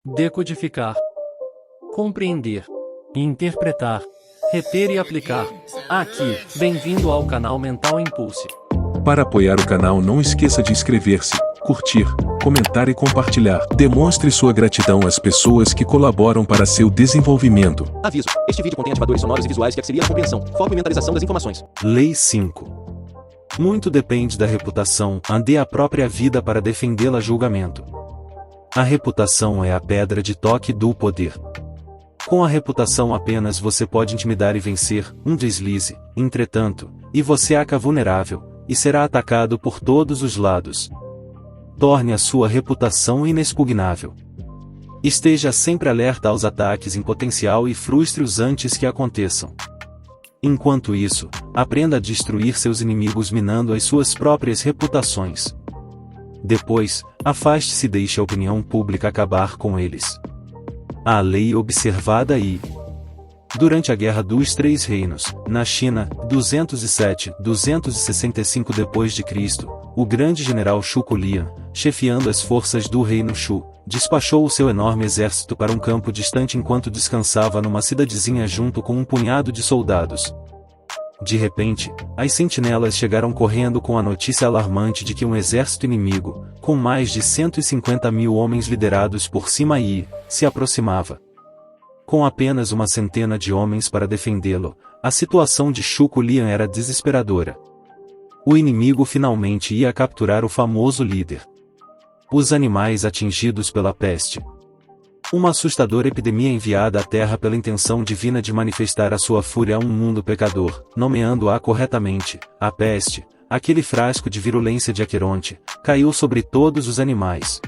decodificar, compreender, interpretar, reter e aplicar. Aqui, bem-vindo ao canal Mental Impulse. Para apoiar o canal, não esqueça de inscrever-se, curtir, comentar e compartilhar. Demonstre sua gratidão às pessoas que colaboram para seu desenvolvimento. Aviso: este vídeo contém ativadores sonoros e visuais que auxiliam a compreensão, foco e mentalização das informações. Lei 5. Muito depende da reputação, ande a própria vida para defendê-la. Julgamento. A reputação é a pedra de toque do poder. Com a reputação apenas você pode intimidar e vencer um deslize, entretanto, e você fica vulnerável, e será atacado por todos os lados. Torne a sua reputação inexpugnável. Esteja sempre alerta aos ataques em potencial e frustre-os antes que aconteçam. Enquanto isso, aprenda a destruir seus inimigos minando as suas próprias reputações. Depois, afaste-se e deixe a opinião pública acabar com eles. A lei observada e durante a Guerra dos Três Reinos, na China, 207-265 d.C., o grande general Shu Lian, chefiando as forças do reino Shu, despachou o seu enorme exército para um campo distante enquanto descansava numa cidadezinha junto com um punhado de soldados. De repente, as sentinelas chegaram correndo com a notícia alarmante de que um exército inimigo, com mais de 150.000 homens liderados por Sima Yi, se aproximava. Com apenas uma centena de homens para defendê-lo, a situação de Shu Lian era desesperadora. O inimigo finalmente ia capturar o famoso líder. Os animais atingidos pela peste. Uma assustadora epidemia enviada à Terra pela intenção divina de manifestar a sua fúria a um mundo pecador, nomeando-a corretamente, a peste, aquele frasco de virulência de Aqueronte, caiu sobre todos os animais.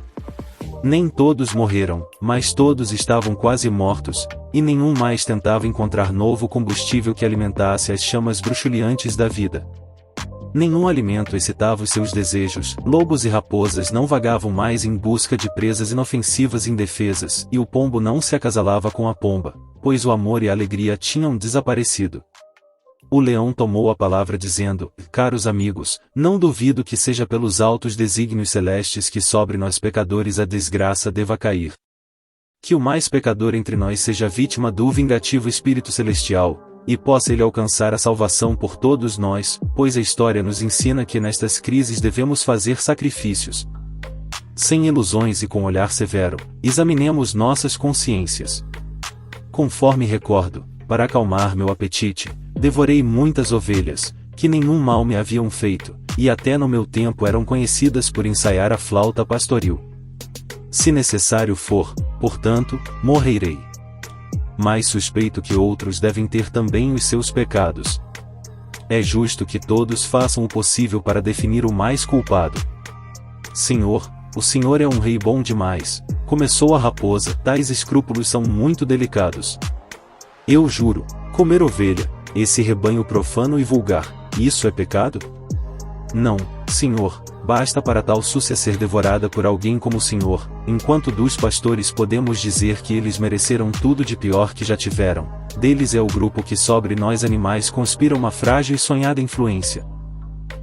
Nem todos morreram, mas todos estavam quase mortos, e nenhum mais tentava encontrar novo combustível que alimentasse as chamas bruxuleantes da vida. Nenhum alimento excitava os seus desejos, lobos e raposas não vagavam mais em busca de presas inofensivas e indefesas, e o pombo não se acasalava com a pomba, pois o amor e a alegria tinham desaparecido. O leão tomou a palavra dizendo: caros amigos, não duvido que seja pelos altos desígnios celestes que sobre nós pecadores a desgraça deva cair. Que o mais pecador entre nós seja vítima do vingativo Espírito Celestial, e possa ele alcançar a salvação por todos nós, pois a história nos ensina que nestas crises devemos fazer sacrifícios. Sem ilusões e com olhar severo, examinemos nossas consciências. Conforme recordo, para acalmar meu apetite, devorei muitas ovelhas, que nenhum mal me haviam feito, e até no meu tempo eram conhecidas por ensaiar a flauta pastoril. Se necessário for, portanto, morrerei. Mas suspeito que outros devem ter também os seus pecados. É justo que todos façam o possível para definir o mais culpado. Senhor, o Senhor é um rei bom demais, começou a raposa, tais escrúpulos são muito delicados. Eu juro, comer ovelha, esse rebanho profano e vulgar, isso é pecado? Não, Senhor, basta para tal súcia ser devorada por alguém como o Senhor, enquanto dos pastores podemos dizer que eles mereceram tudo de pior que já tiveram, deles é o grupo que sobre nós animais conspira uma frágil e sonhada influência.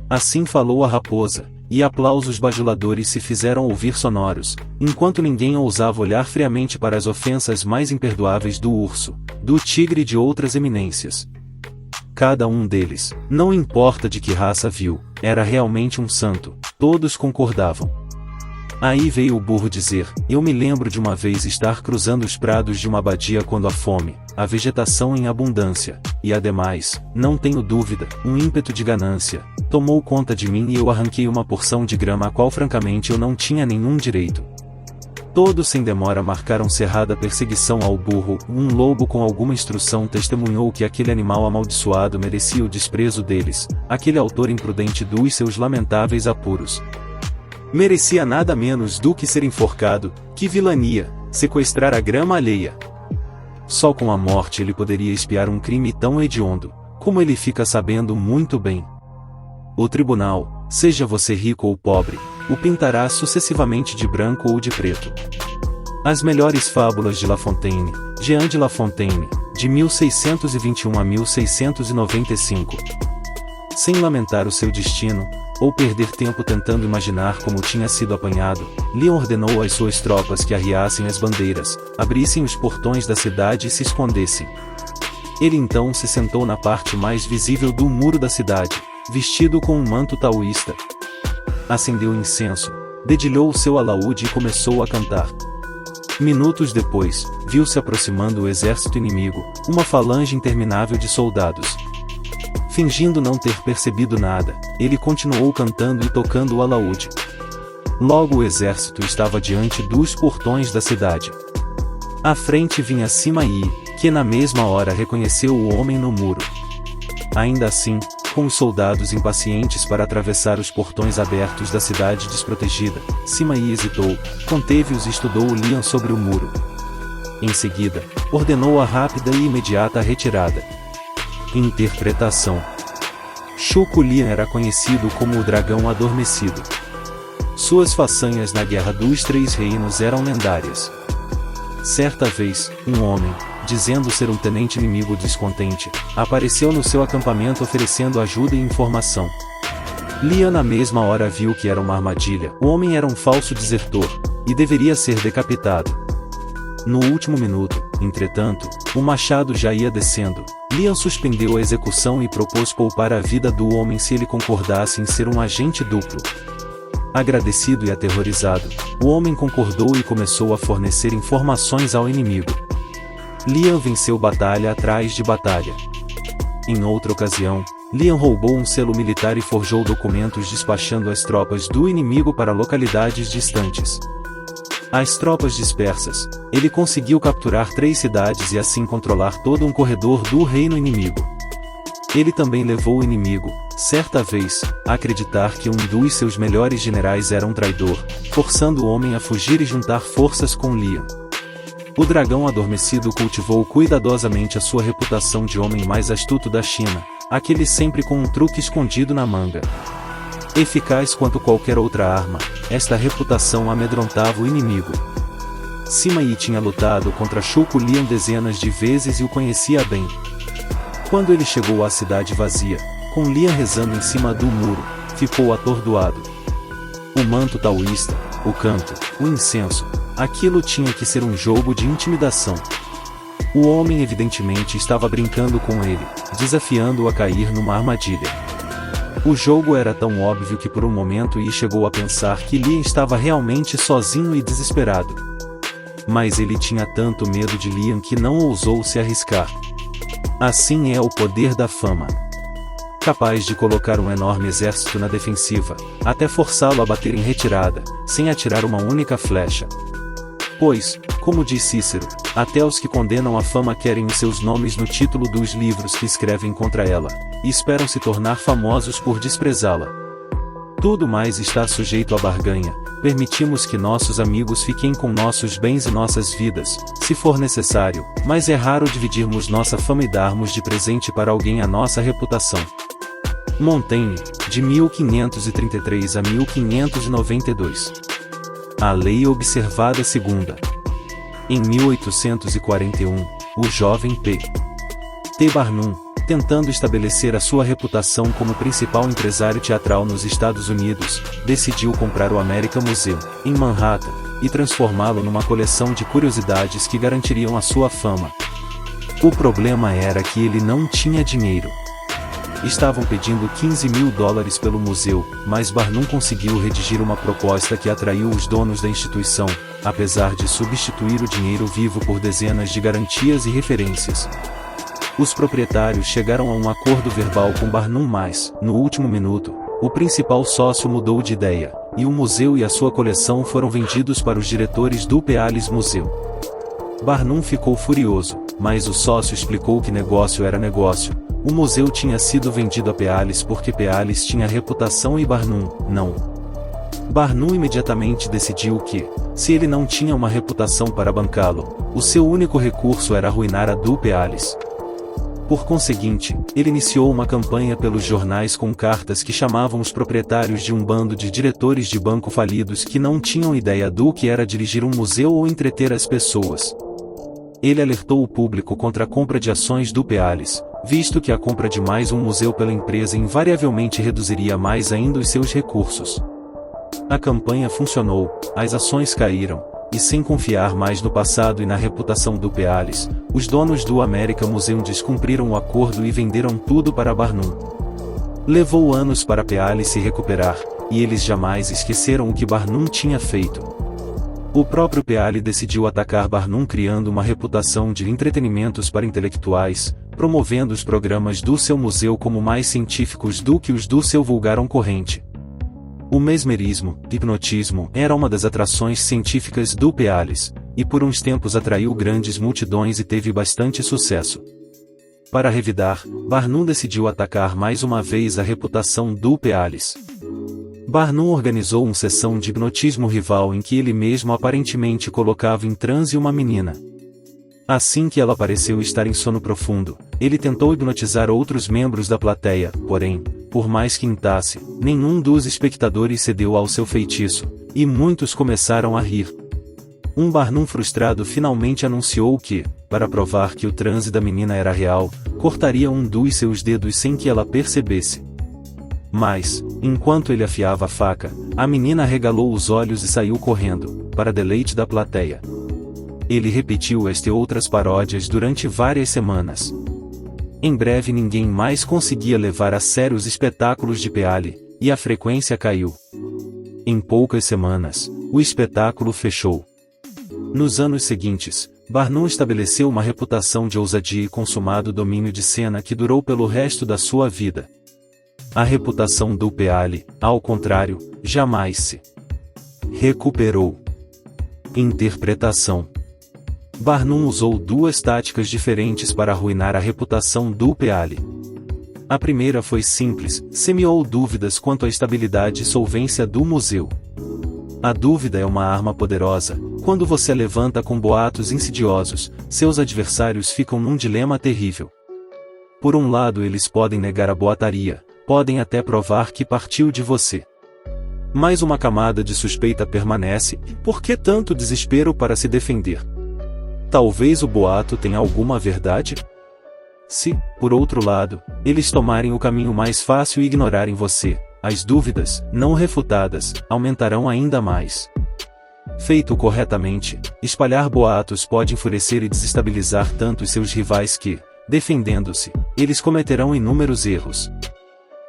Assim falou a raposa, e aplausos bajuladores se fizeram ouvir sonoros, enquanto ninguém ousava olhar friamente para as ofensas mais imperdoáveis do urso, do tigre e de outras eminências. Cada um deles, não importa de que raça vil, era realmente um santo, todos concordavam. Aí veio o burro dizer: eu me lembro de uma vez estar cruzando os prados de uma abadia quando a fome, a vegetação em abundância, e ademais, não tenho dúvida, um ímpeto de ganância, tomou conta de mim e eu arranquei uma porção de grama a qual francamente eu não tinha nenhum direito. Todos sem demora marcaram cerrada perseguição ao burro, um lobo com alguma instrução testemunhou que aquele animal amaldiçoado merecia o desprezo deles, aquele autor imprudente dos seus lamentáveis apuros. Merecia nada menos do que ser enforcado, que vilania, sequestrar a grama alheia. Só com a morte ele poderia expiar um crime tão hediondo, como ele fica sabendo muito bem. O tribunal, seja você rico ou pobre, o pintará sucessivamente de branco ou de preto. As melhores fábulas de La Fontaine, Jean de La Fontaine, de 1621 a 1695. Sem lamentar o seu destino, ou perder tempo tentando imaginar como tinha sido apanhado, Leon ordenou às suas tropas que arriassem as bandeiras, abrissem os portões da cidade e se escondessem. Ele então se sentou na parte mais visível do muro da cidade, vestido com um manto taoísta. Acendeu incenso, dedilhou o seu alaúde e começou a cantar. Minutos depois, viu-se aproximando o exército inimigo, uma falange interminável de soldados. Fingindo não ter percebido nada, ele continuou cantando e tocando o alaúde. Logo o exército estava diante dos portões da cidade. À frente vinha Sima Yi, que na mesma hora reconheceu o homem no muro. Ainda assim, com os soldados impacientes para atravessar os portões abertos da cidade desprotegida, Sima Yi hesitou, conteve-os e estudou o Lian sobre o muro. Em seguida, ordenou a rápida e imediata retirada. Interpretação: Shuko Lian era conhecido como o Dragão Adormecido. Suas façanhas na Guerra dos Três Reinos eram lendárias. Certa vez, um homem, dizendo ser um tenente inimigo descontente, apareceu no seu acampamento oferecendo ajuda e informação. Lian na mesma hora viu que era uma armadilha. O homem era um falso desertor, e deveria ser decapitado. No último minuto, entretanto, o machado já ia descendo. Lian suspendeu a execução e propôs poupar a vida do homem se ele concordasse em ser um agente duplo. Agradecido e aterrorizado, o homem concordou e começou a fornecer informações ao inimigo. Lian venceu batalha atrás de batalha. Em outra ocasião, Lian roubou um selo militar e forjou documentos despachando as tropas do inimigo para localidades distantes. As tropas dispersas, ele conseguiu capturar 3 cidades e assim controlar todo um corredor do reino inimigo. Ele também levou o inimigo, certa vez, a acreditar que um dos seus melhores generais era um traidor, forçando o homem a fugir e juntar forças com Lian. O dragão adormecido cultivou cuidadosamente a sua reputação de homem mais astuto da China, aquele sempre com um truque escondido na manga. Eficaz quanto qualquer outra arma, esta reputação amedrontava o inimigo. Sima Yi tinha lutado contra Shuko Lian dezenas de vezes e o conhecia bem. Quando ele chegou à cidade vazia, com Lian rezando em cima do muro, ficou atordoado. O manto taoísta, o canto, o incenso, aquilo tinha que ser um jogo de intimidação. O homem evidentemente estava brincando com ele, desafiando-o a cair numa armadilha. O jogo era tão óbvio que por um momento Yi chegou a pensar que Lian estava realmente sozinho e desesperado. Mas ele tinha tanto medo de Lian que não ousou se arriscar. Assim é o poder da fama. Capaz de colocar um enorme exército na defensiva, até forçá-lo a bater em retirada, sem atirar uma única flecha. Pois, como diz Cícero, até os que condenam a fama querem os seus nomes no título dos livros que escrevem contra ela, e esperam se tornar famosos por desprezá-la. Tudo mais está sujeito à barganha. Permitimos que nossos amigos fiquem com nossos bens e nossas vidas, se for necessário, mas é raro dividirmos nossa fama e darmos de presente para alguém a nossa reputação. Montaigne, de 1533 a 1592. A lei observada segunda. Em 1841, o jovem P.T. Barnum, tentando estabelecer a sua reputação como principal empresário teatral nos Estados Unidos, decidiu comprar o American Museum, em Manhattan, e transformá-lo numa coleção de curiosidades que garantiriam a sua fama. O problema era que ele não tinha dinheiro. Estavam pedindo $15.000 pelo museu, mas Barnum conseguiu redigir uma proposta que atraiu os donos da instituição, apesar de substituir o dinheiro vivo por dezenas de garantias e referências. Os proprietários chegaram a um acordo verbal com Barnum, mas, no último minuto, o principal sócio mudou de ideia, e o museu e a sua coleção foram vendidos para os diretores do Peales Museum. Barnum ficou furioso, mas o sócio explicou que negócio era negócio. O museu tinha sido vendido a Peales porque Peales tinha reputação e Barnum, não. Barnum imediatamente decidiu que, se ele não tinha uma reputação para bancá-lo, o seu único recurso era arruinar a do Peales. Por conseguinte, ele iniciou uma campanha pelos jornais com cartas que chamavam os proprietários de um bando de diretores de banco falidos que não tinham ideia do que era dirigir um museu ou entreter as pessoas. Ele alertou o público contra a compra de ações do Pealis, visto que a compra de mais um museu pela empresa invariavelmente reduziria mais ainda os seus recursos. A campanha funcionou, as ações caíram, e sem confiar mais no passado e na reputação do Pealis, os donos do American Museum descumpriram o acordo e venderam tudo para Barnum. Levou anos para Pealis se recuperar, e eles jamais esqueceram o que Barnum tinha feito. O próprio Peale decidiu atacar Barnum criando uma reputação de entretenimentos para intelectuais, promovendo os programas do seu museu como mais científicos do que os do seu vulgar concorrente. O mesmerismo, hipnotismo, era uma das atrações científicas do Pealis, e por uns tempos atraiu grandes multidões e teve bastante sucesso. Para revidar, Barnum decidiu atacar mais uma vez a reputação do Pealis. Barnum organizou uma sessão de hipnotismo rival em que ele mesmo aparentemente colocava em transe uma menina. Assim que ela pareceu estar em sono profundo, ele tentou hipnotizar outros membros da plateia, porém, por mais que tentasse, nenhum dos espectadores cedeu ao seu feitiço, e muitos começaram a rir. Um Barnum frustrado finalmente anunciou que, para provar que o transe da menina era real, cortaria um dos seus dedos sem que ela percebesse. Mas, enquanto ele afiava a faca, a menina arregalou os olhos e saiu correndo, para deleite da plateia. Ele repetiu esta e outras paródias durante várias semanas. Em breve ninguém mais conseguia levar a sério os espetáculos de Peale, e a frequência caiu. Em poucas semanas, o espetáculo fechou. Nos anos seguintes, Barnum estabeleceu uma reputação de ousadia e consumado domínio de cena que durou pelo resto da sua vida. A reputação do Peale, ao contrário, jamais se recuperou. Interpretação. Barnum usou duas táticas diferentes para arruinar a reputação do Peale. A primeira foi simples, semeou dúvidas quanto à estabilidade e solvência do museu. A dúvida é uma arma poderosa. Quando você a levanta com boatos insidiosos, seus adversários ficam num dilema terrível. Por um lado, eles podem negar a boataria, podem até provar que partiu de você. Mas uma camada de suspeita permanece, por que tanto desespero para se defender? Talvez o boato tenha alguma verdade? Se, por outro lado, eles tomarem o caminho mais fácil e ignorarem você, as dúvidas, não refutadas, aumentarão ainda mais. Feito corretamente, espalhar boatos pode enfurecer e desestabilizar tanto os seus rivais que, defendendo-se, eles cometerão inúmeros erros.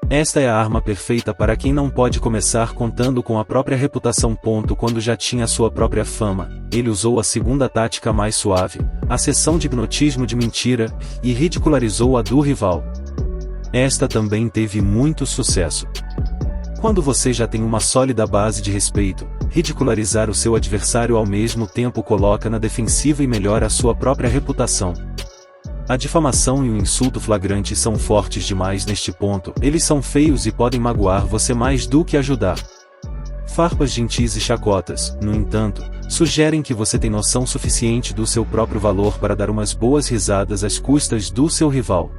Esta é a arma perfeita para quem não pode começar contando com a própria reputação. Quando já tinha sua própria fama, ele usou a segunda tática mais suave, a sessão de hipnotismo de mentira, e ridicularizou a do rival. Esta também teve muito sucesso. Quando você já tem uma sólida base de respeito, ridicularizar o seu adversário ao mesmo tempo coloca na defensiva e melhora a sua própria reputação. A difamação e o insulto flagrante são fortes demais neste ponto, eles são feios e podem magoar você mais do que ajudar. Farpas gentis e chacotas, no entanto, sugerem que você tem noção suficiente do seu próprio valor para dar umas boas risadas às custas do seu rival.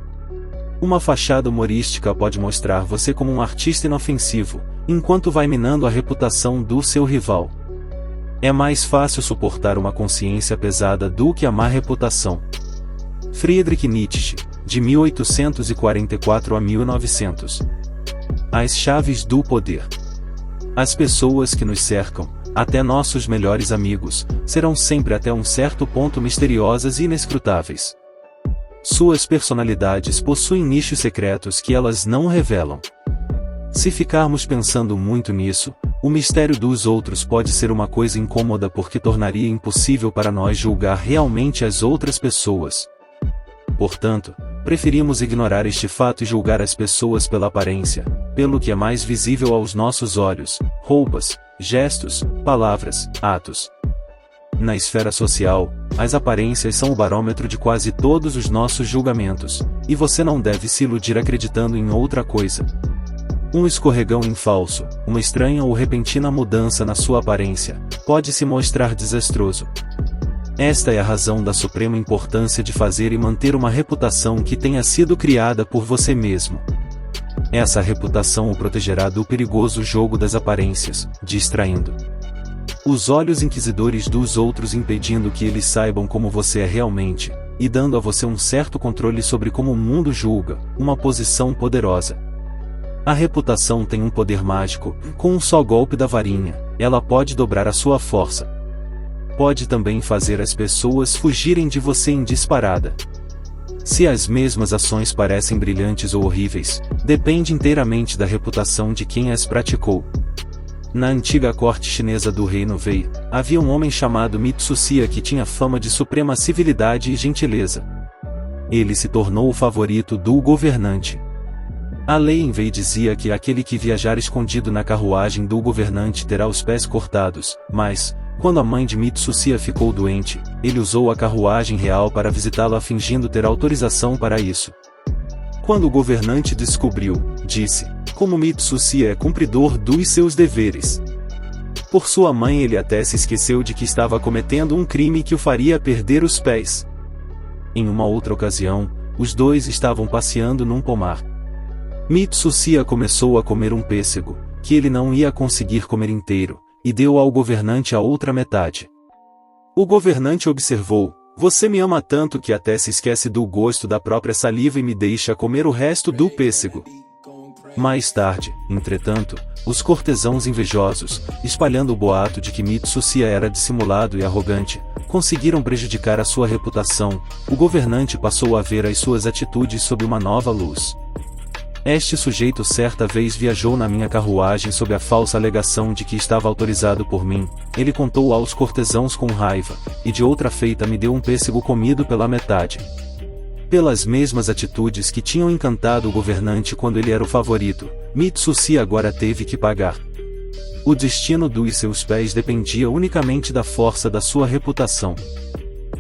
Uma fachada humorística pode mostrar você como um artista inofensivo, enquanto vai minando a reputação do seu rival. É mais fácil suportar uma consciência pesada do que a má reputação. Friedrich Nietzsche, de 1844 a 1900. As chaves do poder. As pessoas que nos cercam, até nossos melhores amigos, serão sempre até um certo ponto misteriosas e inescrutáveis. Suas personalidades possuem nichos secretos que elas não revelam. Se ficarmos pensando muito nisso, o mistério dos outros pode ser uma coisa incômoda porque tornaria impossível para nós julgar realmente as outras pessoas. Portanto, preferimos ignorar este fato e julgar as pessoas pela aparência, pelo que é mais visível aos nossos olhos, roupas, gestos, palavras, atos. Na esfera social, as aparências são o barômetro de quase todos os nossos julgamentos, e você não deve se iludir acreditando em outra coisa. Um escorregão em falso, uma estranha ou repentina mudança na sua aparência, pode se mostrar desastroso. Esta é a razão da suprema importância de fazer e manter uma reputação que tenha sido criada por você mesmo. Essa reputação o protegerá do perigoso jogo das aparências, distraindo os olhos inquisidores dos outros impedindo que eles saibam como você é realmente, e dando a você um certo controle sobre como o mundo julga, uma posição poderosa. A reputação tem um poder mágico, com um só golpe da varinha, ela pode dobrar a sua força. Pode também fazer as pessoas fugirem de você em disparada. Se as mesmas ações parecem brilhantes ou horríveis, depende inteiramente da reputação de quem as praticou. Na antiga corte chinesa do reino Wei, havia um homem chamado Mitsusia que tinha fama de suprema civilidade e gentileza. Ele se tornou o favorito do governante. A lei em Wei dizia que aquele que viajar escondido na carruagem do governante terá os pés cortados, mas, quando a mãe de Mitsusia ficou doente, ele usou a carruagem real para visitá-la fingindo ter autorização para isso. Quando o governante descobriu, disse, como Mitsusia é cumpridor dos seus deveres. Por sua mãe ele até se esqueceu de que estava cometendo um crime que o faria perder os pés. Em uma outra ocasião, os dois estavam passeando num pomar. Mitsusia começou a comer um pêssego, que ele não ia conseguir comer inteiro, e deu ao governante a outra metade. O governante observou, você me ama tanto que até se esquece do gosto da própria saliva e me deixa comer o resto do pêssego. Mais tarde, entretanto, os cortesãos invejosos, espalhando o boato de que Mitsusia era dissimulado e arrogante, conseguiram prejudicar a sua reputação. O governante passou a ver as suas atitudes sob uma nova luz. Este sujeito certa vez viajou na minha carruagem sob a falsa alegação de que estava autorizado por mim. Ele contou aos cortesãos com raiva, e de outra feita me deu um pêssego comido pela metade. Pelas mesmas atitudes que tinham encantado o governante quando ele era o favorito, Mitsusia agora teve que pagar. O destino dos seus pés dependia unicamente da força da sua reputação.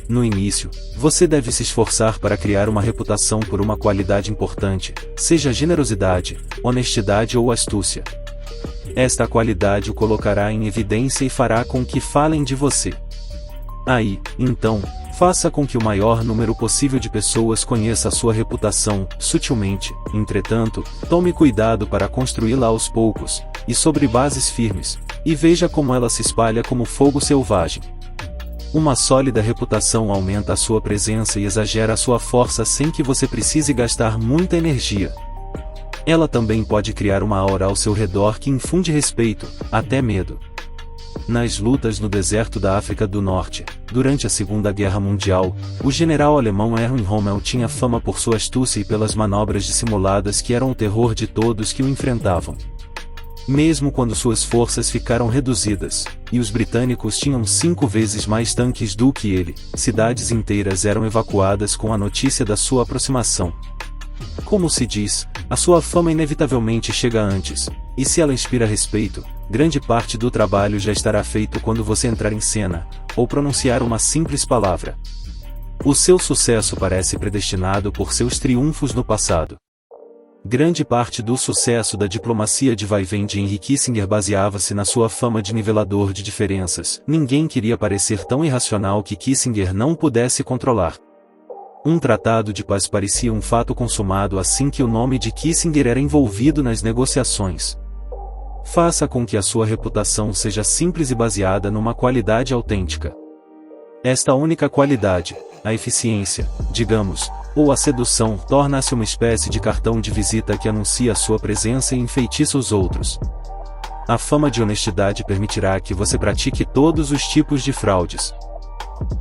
No início, você deve se esforçar para criar uma reputação por uma qualidade importante, seja generosidade, honestidade ou astúcia. Esta qualidade o colocará em evidência e fará com que falem de você. Aí, então, faça com que o maior número possível de pessoas conheça a sua reputação, sutilmente. Entretanto, tome cuidado para construí-la aos poucos, e sobre bases firmes, e veja como ela se espalha como fogo selvagem. Uma sólida reputação aumenta a sua presença e exagera a sua força sem que você precise gastar muita energia. Ela também pode criar uma aura ao seu redor que infunde respeito, até medo. Nas lutas no deserto da África do Norte, durante a Segunda Guerra Mundial, o general alemão Erwin Rommel tinha fama por sua astúcia e pelas manobras dissimuladas que eram o terror de todos que o enfrentavam. Mesmo quando suas forças ficaram reduzidas, e os britânicos tinham 5 vezes mais tanques do que ele, cidades inteiras eram evacuadas com a notícia da sua aproximação. Como se diz, a sua fama inevitavelmente chega antes, e se ela inspira respeito, grande parte do trabalho já estará feito quando você entrar em cena, ou pronunciar uma simples palavra. O seu sucesso parece predestinado por seus triunfos no passado. Grande parte do sucesso da diplomacia de vai-vem de Henry Kissinger baseava-se na sua fama de nivelador de diferenças. Ninguém queria parecer tão irracional que Kissinger não pudesse controlar. Um tratado de paz parecia um fato consumado assim que o nome de Kissinger era envolvido nas negociações. Faça com que a sua reputação seja simples e baseada numa qualidade autêntica. Esta única qualidade, a eficiência, digamos, ou a sedução, torna-se uma espécie de cartão de visita que anuncia a sua presença e enfeitiça os outros. A fama de honestidade permitirá que você pratique todos os tipos de fraudes.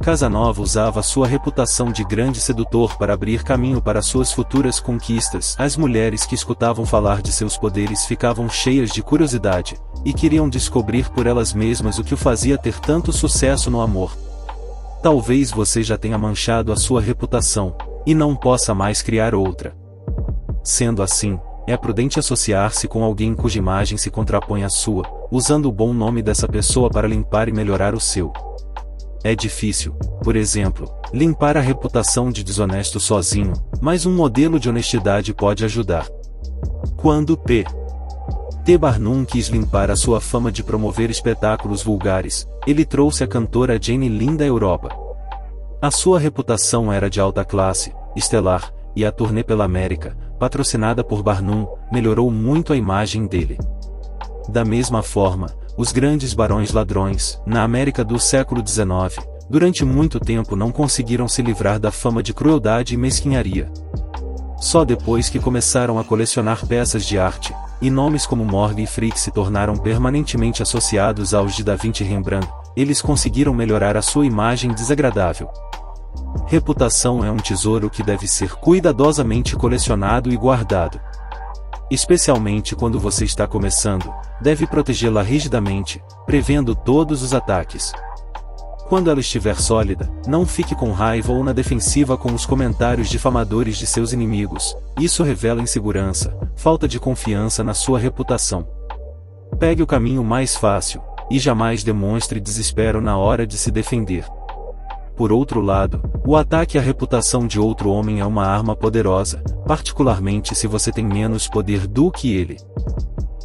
Casanova usava sua reputação de grande sedutor para abrir caminho para suas futuras conquistas. As mulheres que escutavam falar de seus poderes ficavam cheias de curiosidade, e queriam descobrir por elas mesmas o que o fazia ter tanto sucesso no amor. Talvez você já tenha manchado a sua reputação, e não possa mais criar outra. Sendo assim, é prudente associar-se com alguém cuja imagem se contrapõe à sua, usando o bom nome dessa pessoa para limpar e melhorar o seu. É difícil, por exemplo, limpar a reputação de desonesto sozinho, mas um modelo de honestidade pode ajudar. Quando P. T. Barnum quis limpar a sua fama de promover espetáculos vulgares, ele trouxe a cantora Jane Lynn da Europa. A sua reputação era de alta classe, estelar, e a turnê pela América, patrocinada por Barnum, melhorou muito a imagem dele. Da mesma forma, os grandes barões ladrões, na América do século XIX, durante muito tempo não conseguiram se livrar da fama de crueldade e mesquinharia. Só depois que começaram a colecionar peças de arte, e nomes como Morgan e Frick se tornaram permanentemente associados aos de Da Vinci e Rembrandt, eles conseguiram melhorar a sua imagem desagradável. Reputação é um tesouro que deve ser cuidadosamente colecionado e guardado. Especialmente quando você está começando, deve protegê-la rigidamente, prevendo todos os ataques. Quando ela estiver sólida, não fique com raiva ou na defensiva com os comentários difamadores de seus inimigos. Isso revela insegurança, falta de confiança na sua reputação. Pegue o caminho mais fácil, e jamais demonstre desespero na hora de se defender. Por outro lado, o ataque à reputação de outro homem é uma arma poderosa, particularmente se você tem menos poder do que ele.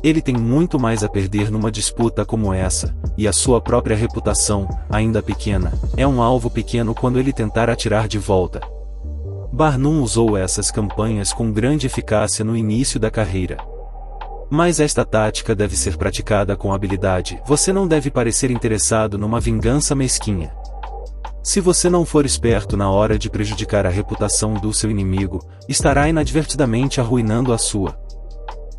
Ele tem muito mais a perder numa disputa como essa, e a sua própria reputação, ainda pequena, é um alvo pequeno quando ele tentar atirar de volta. Barnum usou essas campanhas com grande eficácia no início da carreira. Mas esta tática deve ser praticada com habilidade. Você não deve parecer interessado numa vingança mesquinha. Se você não for esperto na hora de prejudicar a reputação do seu inimigo, estará inadvertidamente arruinando a sua.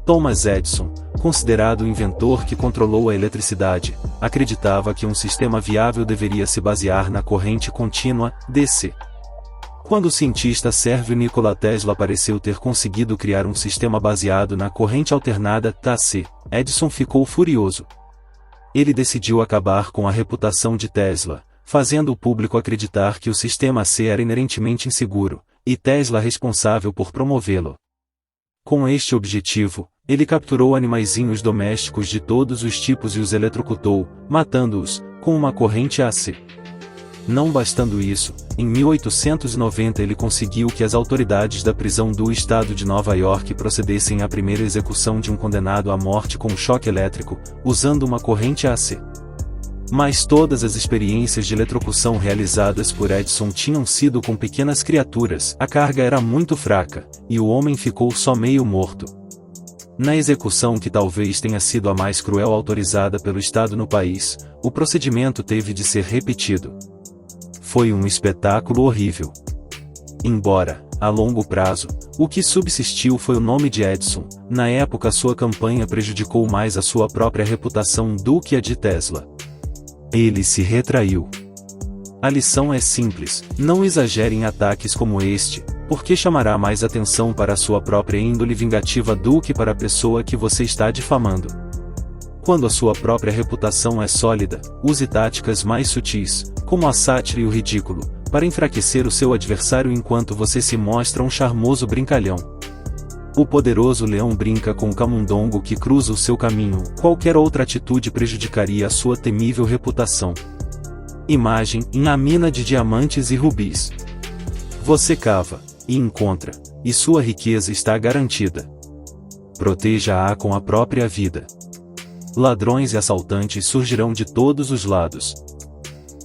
Thomas Edison, considerado o inventor que controlou a eletricidade, acreditava que um sistema viável deveria se basear na corrente contínua, DC. Quando o cientista sérvio Nikola Tesla pareceu ter conseguido criar um sistema baseado na corrente alternada, AC, Edison ficou furioso. Ele decidiu acabar com a reputação de Tesla, fazendo o público acreditar que o sistema AC era inerentemente inseguro, e Tesla responsável por promovê-lo. Com este objetivo, ele capturou animaizinhos domésticos de todos os tipos e os eletrocutou, matando-os, com uma corrente AC. Não bastando isso, em 1890 ele conseguiu que as autoridades da prisão do estado de Nova York procedessem à primeira execução de um condenado à morte com choque elétrico, usando uma corrente AC. Mas todas as experiências de eletrocução realizadas por Edison tinham sido com pequenas criaturas, a carga era muito fraca, e o homem ficou só meio morto. Na execução que talvez tenha sido a mais cruel autorizada pelo Estado no país, o procedimento teve de ser repetido. Foi um espetáculo horrível. Embora, a longo prazo, o que subsistiu foi o nome de Edison, na época sua campanha prejudicou mais a sua própria reputação do que a de Tesla. Ele se retraiu. A lição é simples, não exagere em ataques como este, porque chamará mais atenção para a sua própria índole vingativa do que para a pessoa que você está difamando. Quando a sua própria reputação é sólida, use táticas mais sutis, como a sátira e o ridículo, para enfraquecer o seu adversário enquanto você se mostra um charmoso brincalhão. O poderoso leão brinca com o camundongo que cruza o seu caminho, qualquer outra atitude prejudicaria a sua temível reputação. Imagem em a mina de diamantes e rubis. Você cava, e encontra, e sua riqueza está garantida. Proteja-a com a própria vida. Ladrões e assaltantes surgirão de todos os lados.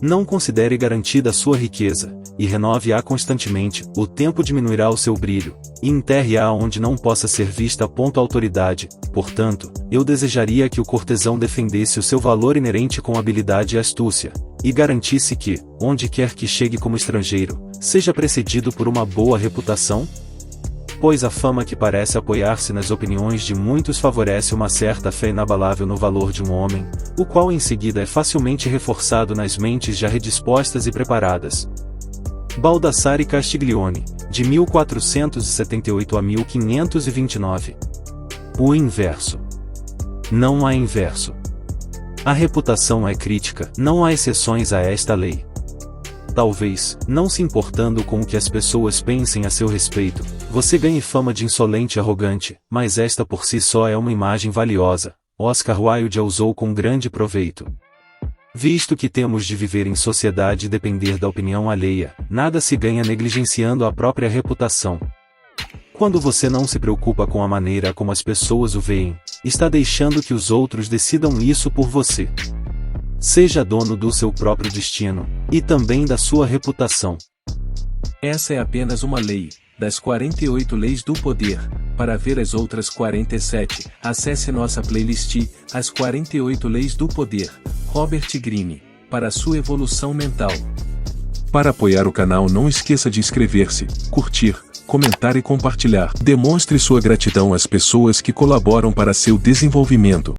Não considere garantida a sua riqueza, e renove-a constantemente, o tempo diminuirá o seu brilho, e enterre-a onde não possa ser vista. Autoridade, portanto, eu desejaria que o cortesão defendesse o seu valor inerente com habilidade e astúcia, e garantisse que, onde quer que chegue como estrangeiro, seja precedido por uma boa reputação? Pois a fama que parece apoiar-se nas opiniões de muitos favorece uma certa fé inabalável no valor de um homem, o qual em seguida é facilmente reforçado nas mentes já redispostas e preparadas. Baldassare Castiglione, de 1478 a 1529. O inverso. Não há inverso. A reputação é crítica, não há exceções a esta lei. Talvez, não se importando com o que as pessoas pensem a seu respeito, você ganhe fama de insolente e arrogante, mas esta por si só é uma imagem valiosa. Oscar Wilde a usou com grande proveito. Visto que temos de viver em sociedade e depender da opinião alheia, nada se ganha negligenciando a própria reputação. Quando você não se preocupa com a maneira como as pessoas o veem, está deixando que os outros decidam isso por você. Seja dono do seu próprio destino, e também da sua reputação. Essa é apenas uma lei, das 48 Leis do Poder. Para ver as outras 47, acesse nossa playlist, As 48 Leis do Poder, Robert Greene, para sua evolução mental. Para apoiar o canal, não esqueça de inscrever-se, curtir, comentar e compartilhar. Demonstre sua gratidão às pessoas que colaboram para seu desenvolvimento.